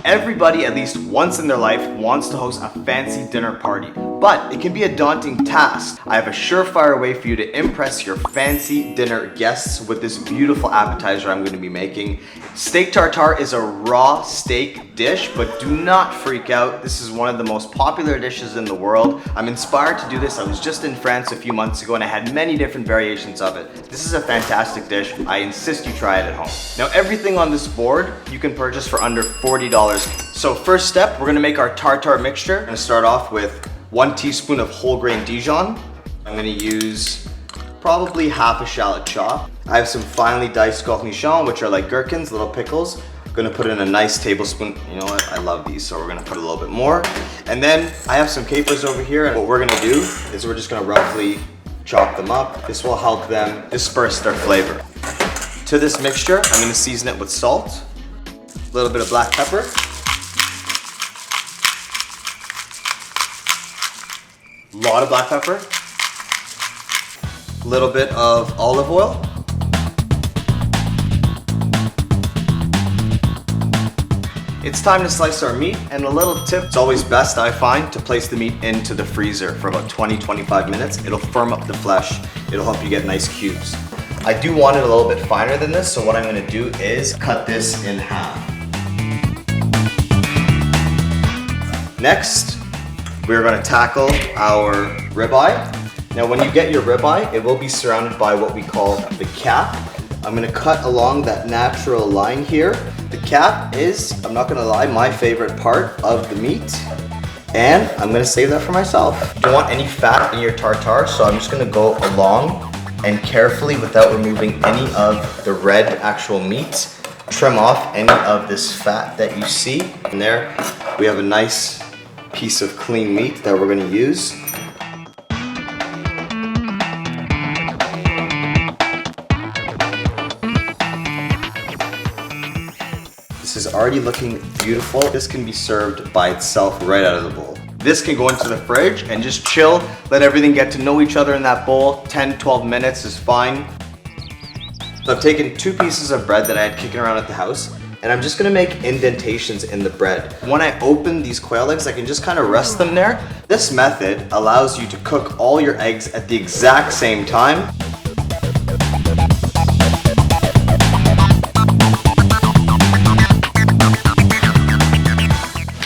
Everybody, at least once in their life, wants to host a fancy dinner party, but it can be a daunting task. I have a surefire way for you to impress your fancy dinner guests with this beautiful appetizer I'm going to be making. Steak tartare is a raw steak dish, but do not freak out. This is one of the most popular dishes in the world. I'm inspired to do this. I was just in France a few months ago and I had many different variations of it. This is a fantastic dish. I insist you try it at home. Now, everything on this board you can purchase for under $40. So first step, we're gonna make our tartare mixture. I'm gonna start off with 1 teaspoon of whole grain dijon. I'm gonna use probably half a shallot chop. I have some finely diced cornichons, which are like gherkins, little pickles. I'm gonna put in a nice tablespoon. You know what, I love these, so we're gonna put a little bit more. And then I have some capers over here, and what we're gonna do is we're just gonna roughly chop them up. This will help them disperse their flavor. To this mixture, I'm gonna season it with salt, a little bit of black pepper, a lot of black pepper, a little bit of olive oil, it's time to slice our meat, and a little tip, it's always best, I find, to place the meat into the freezer for about 20-25 minutes. It'll firm up the flesh, it'll help you get nice cubes. I do want it a little bit finer than this, so what I'm gonna do is cut this in half. Next, we're gonna tackle our ribeye. Now, when you get your ribeye, it will be surrounded by what we call the cap. I'm gonna cut along that natural line here. The cap is, I'm not gonna lie, my favorite part of the meat, and I'm gonna save that for myself. You don't want any fat in your tartare, so I'm just gonna go along and carefully, without removing any of the red actual meat, trim off any of this fat that you see. And there, we have a nice piece of clean meat that we're gonna use. This is already looking beautiful. This can be served by itself right out of the bowl. This can go into the fridge and just chill, let everything get to know each other in that bowl. 10-12 minutes is fine. So I've taken 2 pieces of bread that I had kicking around at the house, and I'm just gonna make indentations in the bread. When I open these quail eggs, I can just kind of rest them there. This method allows you to cook all your eggs at the exact same time.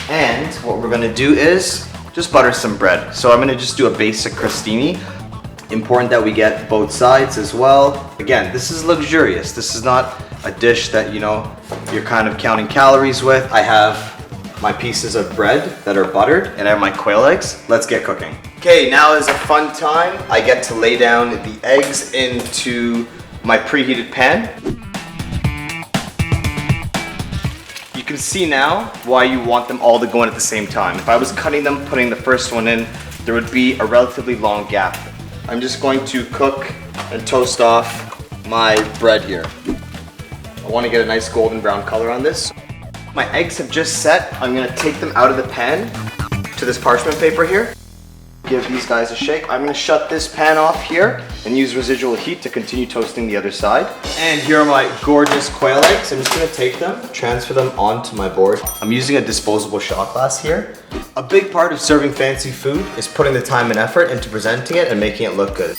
And what we're gonna do is just butter some bread. So I'm gonna just do a basic crostini. Important that we get both sides as well. Again, this is luxurious. This is not a dish that, you know, you're kind of counting calories with. I have my pieces of bread that are buttered, and I have my quail eggs. Let's get cooking. Okay, now is a fun time. I get to lay down the eggs into my preheated pan. You can see now why you want them all to go in at the same time. If I was cutting them, putting the first one in, there would be a relatively long gap. I'm just going to cook and toast off my bread here. I want to get a nice golden brown color on this. My eggs have just set. I'm going to take them out of the pan to this parchment paper here. Give these guys a shake. I'm going to shut this pan off here and use residual heat to continue toasting the other side. And here are my gorgeous quail eggs. I'm just going to take them, transfer them onto my board. I'm using a disposable shot glass here. A big part of serving fancy food is putting the time and effort into presenting it and making it look good.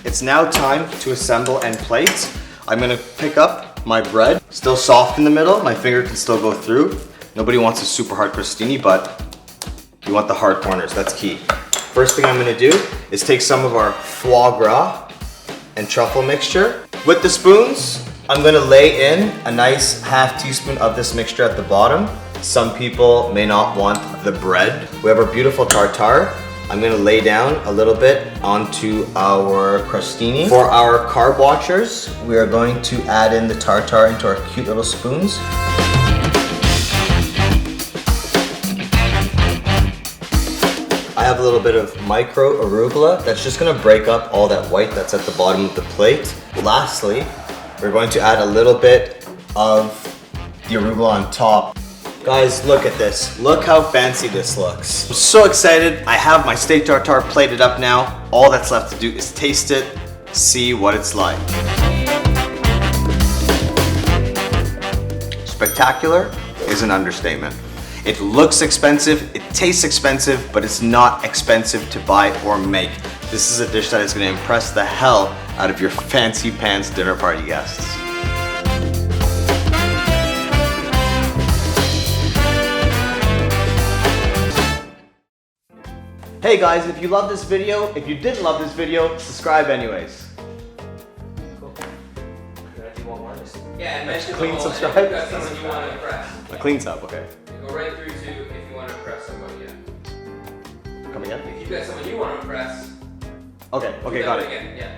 It's now time to assemble and plate. I'm gonna pick up my bread, still soft in the middle, my finger can still go through. Nobody wants a super hard crostini, but you want the hard corners, that's key. First thing I'm gonna do is take some of our foie gras and truffle mixture. With the spoons, I'm gonna lay in a nice half teaspoon of this mixture at the bottom. Some people may not want the bread. We have our beautiful tartare. I'm gonna lay down a little bit onto our crostini. For our carb watchers, we are going to add in the tartare into our cute little spoons. I have a little bit of micro arugula that's just gonna break up all that white that's at the bottom of the plate. Lastly, we're going to add a little bit of the arugula on top. Guys, look at this. Look how fancy this looks. I'm so excited. I have my steak tartare plated up now. All that's left to do is taste it, see what it's like. Spectacular. is an understatement. It looks expensive, it tastes expensive, but it's not expensive to buy or make. This is a dish that is gonna impress the hell out of your fancy pants dinner party guests. Hey guys, if you love this video, if you didn't love this video, subscribe anyways. Cool. Do you want more? Yeah, and mention clean subscribe. If you've got someone you want to impress. A clean sub, okay. Go right through to if you want to impress somebody. Yeah. Come again? If you've got someone you want to impress. Okay, got it. Again. Yeah.